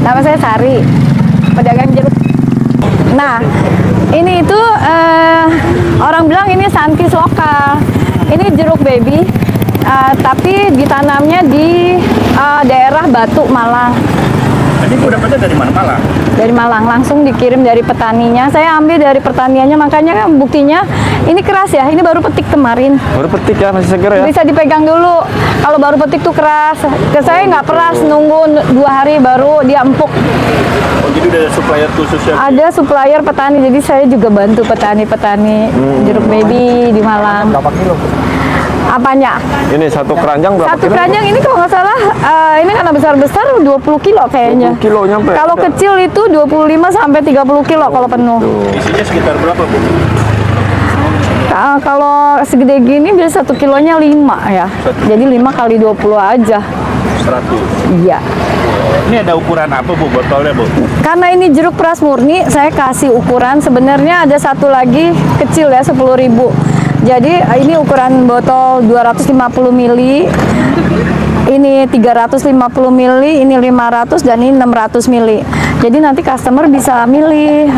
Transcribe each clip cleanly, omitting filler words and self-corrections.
Nama saya Sari, pedagang jeruk. Nah, ini itu orang bilang ini Santis lokal. Ini jeruk baby, tapi ditanamnya di daerah Batu, Malang. Tadi Bu dapatnya dari mana Malang? Dari Malang, langsung dikirim dari petaninya. Saya ambil dari pertaniannya, makanya kan buktinya ini keras ya. Ini baru petik kemarin. Baru petik ya, masih seger ya? Bisa dipegang dulu. Kalau baru petik tuh keras. Ke saya nggak peras, nunggu 2 hari baru dia empuk. Oh, jadi udah ada supplier khusus ya? Ada supplier petani, jadi saya juga bantu petani-petani jeruk baby di Malang. Berapa kilo? Apanya? Ini satu keranjang berapa Satu kilo? keranjang ini kalau nggak salah, ini karena besar-besar 20 kilo kayaknya. 20 kilo nyampe? Kalau kecil itu 25 sampai 30 kilo kalau penuh. Isinya sekitar berapa Bu? Kalau segede gini bisa 1 kilonya 5 ya. Jadi 5 kali 20 aja. 100. Iya. Ini ada ukuran apa Bu botolnya Bu? Karena ini jeruk peras murni, saya kasih ukuran. Sebenarnya ada satu lagi kecil ya, 10.000. Jadi ini ukuran botol 250 ml. Ini 350 ml, ini 500 dan ini 600 ml. Jadi nanti customer bisa milih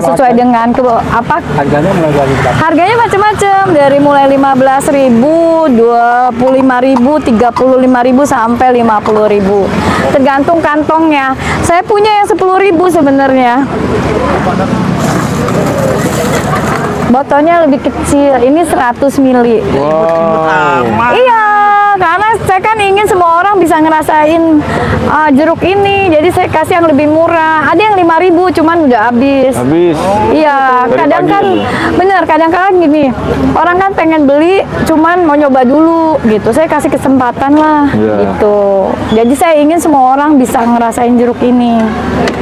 sesuai dengan apa? Harganya mulai dari berapa? Harganya macam-macam, dari mulai 15.000, 25.000, 35.000 sampai 50.000. Tergantung kantongnya. Saya punya yang 10.000 sebenarnya. Botolnya lebih kecil, ini 100 ml. Wow. Iya, karena saya kan ingin semua orang bisa ngerasain jeruk ini, jadi saya kasih yang lebih murah. Ada yang 5.000, cuman udah habis. Habis. Iya, Dari kadang pagi kan ya, bener, kadang-kadang gini, orang kan pengen beli, cuman mau nyoba dulu gitu. Saya kasih kesempatan lah, Iya. gitu. Jadi saya ingin semua orang bisa ngerasain jeruk ini.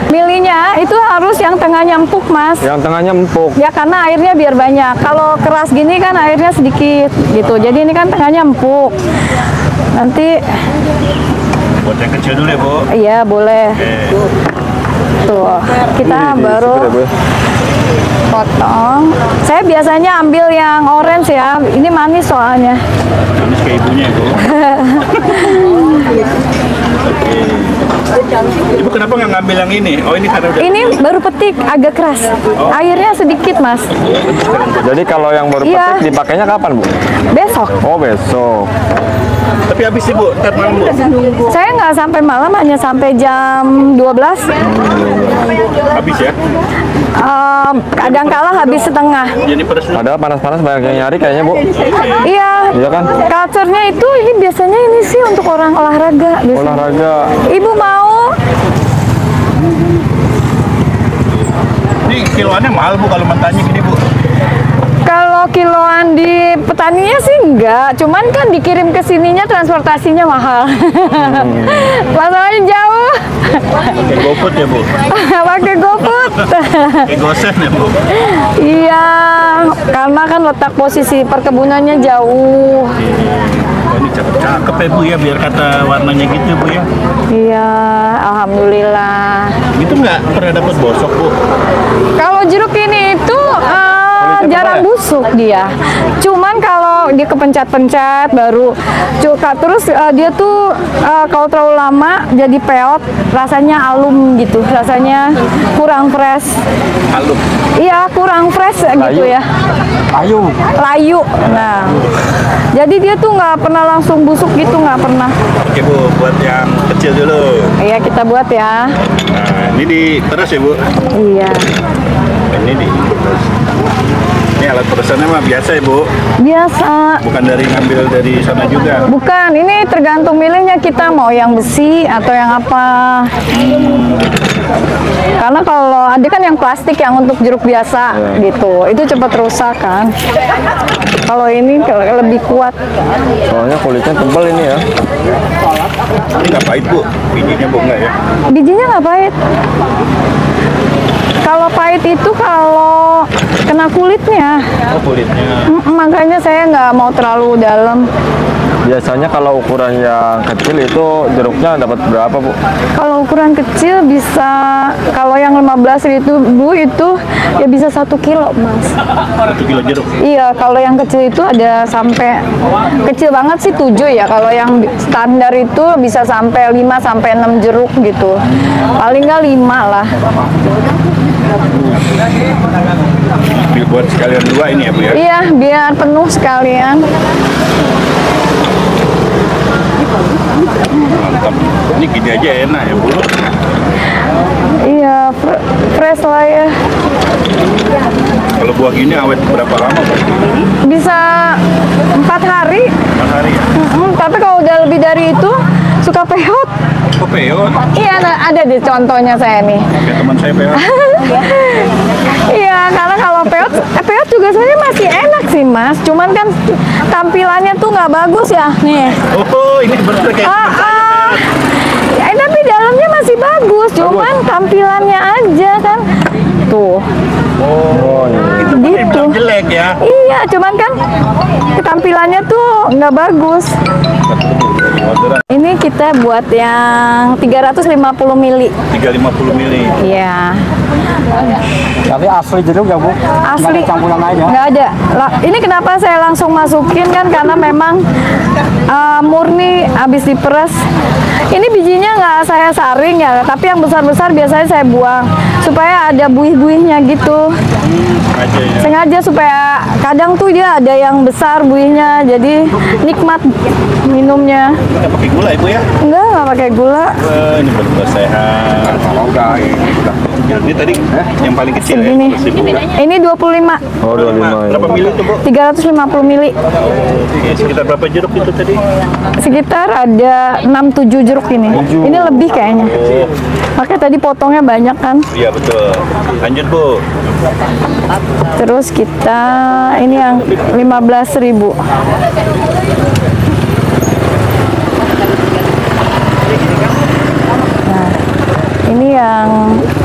Milihnya itu harus yang tengahnya empuk, Mas. Yang tengahnya empuk. Ya karena airnya biar banyak. Kalau keras gini kan airnya sedikit gitu. Jadi ini kan tengahnya empuk. Nanti Buat yang kecil dulu ya Bu. iya boleh. Tuh, kita baru Seger ya, Bu? potong. Saya biasanya ambil yang orange ya. Ini manis soalnya. Ini kayak ibunya ya Bu. Ibu kenapa nggak ngambil yang ini? Oh ini karena udah. Ini baru petik, agak keras. Airnya sedikit, Mas. Jadi kalau yang baru Iya. petik dipakainya kapan, Bu? Besok. Oh, besok. Tapi habis sih Bu, ntar malam Bu. Saya nggak sampai malam, hanya sampai jam 12. Habis ya. Kadang kala habis setengah. Jadi pedes dulu. Padahal panas-panas banyak yang nyari kayaknya, Bu. Iya. Iya kan? Culture-nya itu ini biasanya ini sih untuk orang olahraga. Biasanya. Olahraga. Ibu mau? Ini kiloannya mahal Bu kalau mentahnya gini Bu. Kalau kiloan di petaninya sih enggak, cuman kan dikirim ke sininya transportasinya mahal. Masalahnya jauh. Pakai GoFood ya Bu. Pakai GoFood. Pakai Gosen ya Bu. Iya, karena kan letak posisi perkebunannya jauh. Oh, ini cakep ya Bu ya, biar kata warnanya gitu Bu ya. Iya, alhamdulillah. Itu nggak pernah dapat bosok Bu. Kalau jeruk ini itu jarang busuk dia. Cuman kalau dia kepencet-pencet baru terus dia tuh kalau terlalu lama jadi peot, rasanya alum gitu, rasanya kurang fresh. Alum. Iya, kurang fresh gitu ya. Layu. Nah, jadi dia tuh nggak pernah langsung busuk gitu, nggak pernah. Oke Bu, buat yang kecil dulu. Iya, kita buat ya. Nah, ini di terus ya Bu. Iya. Ini di. Ini alat peresannya mah biasa ya Bu. Biasa. Bukan dari ngambil dari sana juga. Bukan, ini tergantung milihnya kita mau yang besi atau yang apa. Karena kalau ada kan yang plastik yang untuk jeruk biasa gitu, itu cepat rusak kan. Kalau ini lebih kuat. Soalnya kulitnya tebal ini ya. Ini nggak pahit Bu, bijinya Bu nggak ya? Bijinya nggak pahit. Kalau pahit itu kalau kena kulitnya. Oh kulitnya. Makanya saya nggak mau terlalu dalam. Biasanya kalau ukuran yang kecil itu jeruknya dapat berapa, Bu? Kalau ukuran kecil bisa, kalau yang 15 itu Bu itu ya bisa 1 kilo Mas. 1 kilo jeruk. Iya, kalau yang kecil itu ada sampai, kecil banget sih 7 ya. Kalau yang standar itu bisa sampai 5 sampai 6 jeruk gitu. Paling nggak 5 lah. Buat sekalian 2 ini ya Bu ya? Iya, biar penuh sekalian. Mantap. Ini gini aja enak ya Bu. Iya, fresh lah ya. Kalau buah gini awet berapa lama Bu? Bisa 4 hari. 4 hari ya? Tapi kalau udah lebih dari itu suka peot. Kok peot? Iya, ada di contohnya saya nih. Kayak teman saya peot. Iya, karena kalau peot juga sebenarnya masih enak sih Mas. Cuman kan tampilannya tuh nggak bagus ya. Nih. Oh, ini bener kayak Tapi dalamnya masih bagus. Cuman tampilannya aja kan. Tuh. Oh, iya. itu Gitu. dibilang jelek ya. Iya, cuman kan tampilannya tuh nggak bagus. Ini kita buat yang 350 mili. 350 mili. Iya. Tapi asli jeruk ya Bu? Asli. Nggak ada campuran aja? Nggak ada. Ini kenapa saya langsung masukin kan karena memang murni habis diperes. Ini bijinya nggak saya saring ya, tapi yang besar-besar biasanya saya buang supaya ada buih-buihnya gitu. Aja ya. Sengaja supaya kadang tuh dia ada yang besar buihnya, jadi nikmat minumnya. Nggak pakai gula Ibu ya? Nggak pakai gula. Wah, ini benar-benar sehat. Ini tadi yang paling kecil Segini. ya? 1000. Ini 25, Oh, 25 ya. Berapa mili itu Bu? 350 mili. Oke, sekitar berapa jeruk itu tadi? Sekitar ada 6-7 jeruk ini. Ini lebih kayaknya. Makanya tadi potongnya banyak kan. Iya betul. Lanjut Bu. Terus kita ini yang 15.000. Nah, ini yang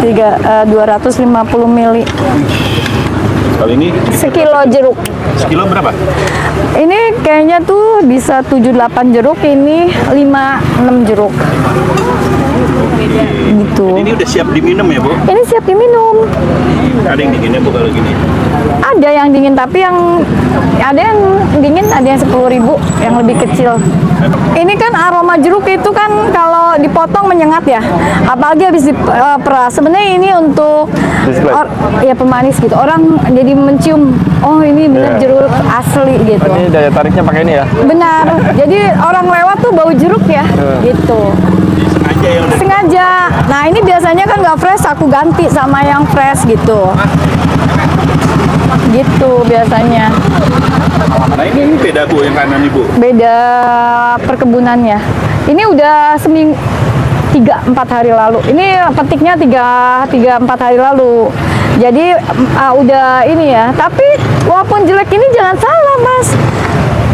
250 mili. Kalau ini Sekilo jeruk. sekilo berapa? Ini kayaknya tuh bisa 7-8 jeruk, ini 5-6 jeruk. Gitu. Ini udah siap diminum ya Bu? Ini siap diminum. Ada yang dinginnya Bu kalau gini? Ada yang dingin, tapi ada yang dingin, ada yang 10.000 yang lebih kecil. Ini kan aroma jeruk itu kan kalau dipotong menyengat ya, apalagi habis diperas. Sebenarnya ini untuk ya pemanis gitu. Orang jadi mencium, oh ini benar jeruk asli gitu. Ini daya tariknya pakai ini ya? Benar. Jadi orang lewat tuh bau jeruk ya, gitu. Sengaja ya udah. Sengaja. Nah ini biasanya kan nggak fresh, aku ganti sama yang fresh gitu. Gitu biasanya. Nah ini beda Bu yang kanan Ibu. Beda perkebunannya. Ini udah 3-4 hari lalu. Ini petiknya 3-4 hari lalu. Jadi udah ini ya. Tapi walaupun jelek ini jangan salah Mas.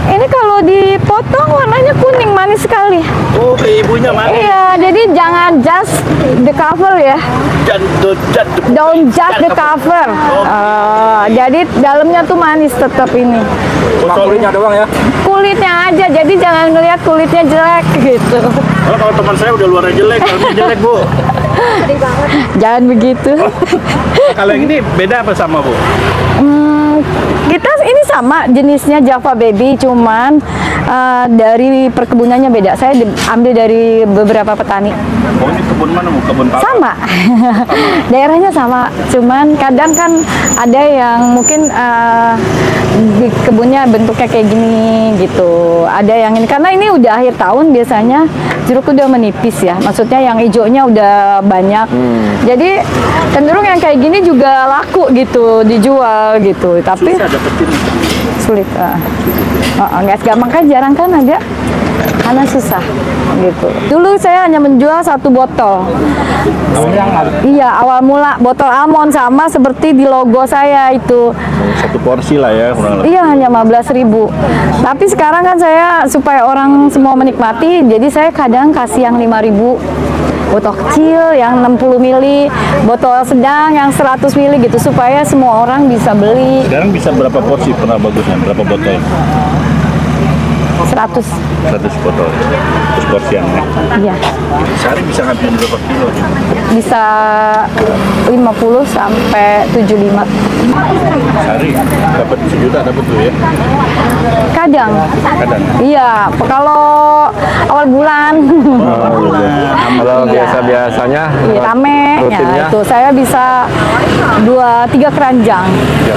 Ini kalau dipotong warnanya kuning, manis sekali. Oh, ibunya mana? Iya, jadi jangan just the cover ya. Don't just the cover. Jadi dalamnya tuh manis tetap ini. Kulitnya doang ya? Kulitnya aja, jadi jangan ngelihat kulitnya jelek gitu. Kalau teman saya udah luarnya jelek, dalamnya jelek Bu. Jangan begitu. Kalau yang ini beda apa sama Bu? Kita ini sama jenisnya Java Baby, cuman dari perkebunannya beda. Saya ambil dari beberapa petani. Oh ini kebun mana Bu? Kebun pala? Sama, daerahnya sama. Cuman kadang kan ada yang mungkin di kebunnya bentuknya kayak gini gitu. Ada yang ini karena ini udah akhir tahun biasanya jeruk udah menipis ya. Maksudnya yang hijaunya udah banyak. Jadi cenderung yang kayak gini juga laku gitu, dijual gitu. Tapi Susah dapetin. sulit. Nggak gampang kan, jarang kan ada. Karena susah gitu. Dulu saya hanya menjual 1 botol. Iya, awal mula botol almond sama seperti di logo saya itu. 1 porsi lah ya kurang lebih. Iya, hanya 15.000. Tapi sekarang kan saya supaya orang semua menikmati, jadi saya kadang kasih yang 5.000. Botol kecil yang 60 mili, botol sedang yang 100 mili gitu supaya semua orang bisa beli. Sekarang bisa berapa porsi pernah bagusnya? Berapa botol? 100. 100 botol. Terus porsiannya. Iya. Sehari bisa ngabisin berapa kilo? Bisa 50 sampai 75. Sehari dapat 1 juta dapat tuh ya. Kadang. Kadang. Iya, kalau awal bulan. Kalau biasa-biasanya Iya, rame rutinnya ya, itu saya bisa 2-3 keranjang. Iya.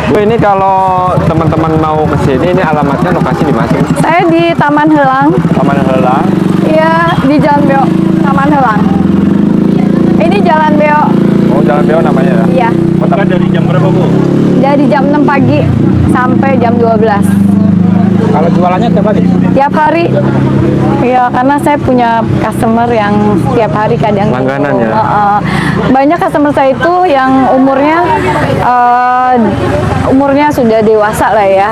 Bu, ini kalau teman-teman mau ke sini, ini alamatnya lokasi di mana? Saya di Taman Helang. Taman Helang. Iya, di Jalan Beo, Taman Helang. Ini Jalan Beo. Oh, Jalan Beo namanya ya? Iya. Buka dari jam berapa, Bu? Dari jam 6 pagi sampai jam 12. Kalau jualannya tiap hari? Tiap hari. Iya, karena saya punya customer yang tiap hari kadang Langganan gitu. ya? Banyak customer saya itu yang umurnya sudah dewasa lah ya.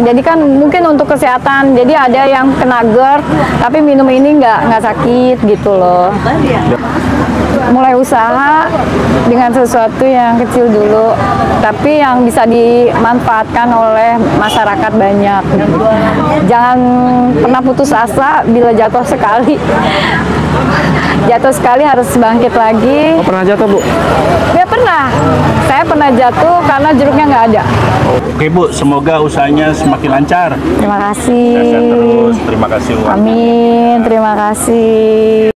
Jadi kan mungkin untuk kesehatan. Jadi ada yang kena GERD, tapi minum ini nggak sakit gitu loh. Mulai usaha dengan sesuatu yang kecil dulu, tapi yang bisa dimanfaatkan oleh masyarakat banyak. Jangan pernah putus asa bila jatuh sekali. Jatuh sekali harus bangkit lagi. Oh, pernah jatuh, Bu? Ya pernah. Saya pernah jatuh karena jeruknya nggak ada. Oke, Bu, semoga usahanya semakin lancar. Terima kasih. Sukses terus. Terima kasih, Bu. Amin. Terima kasih.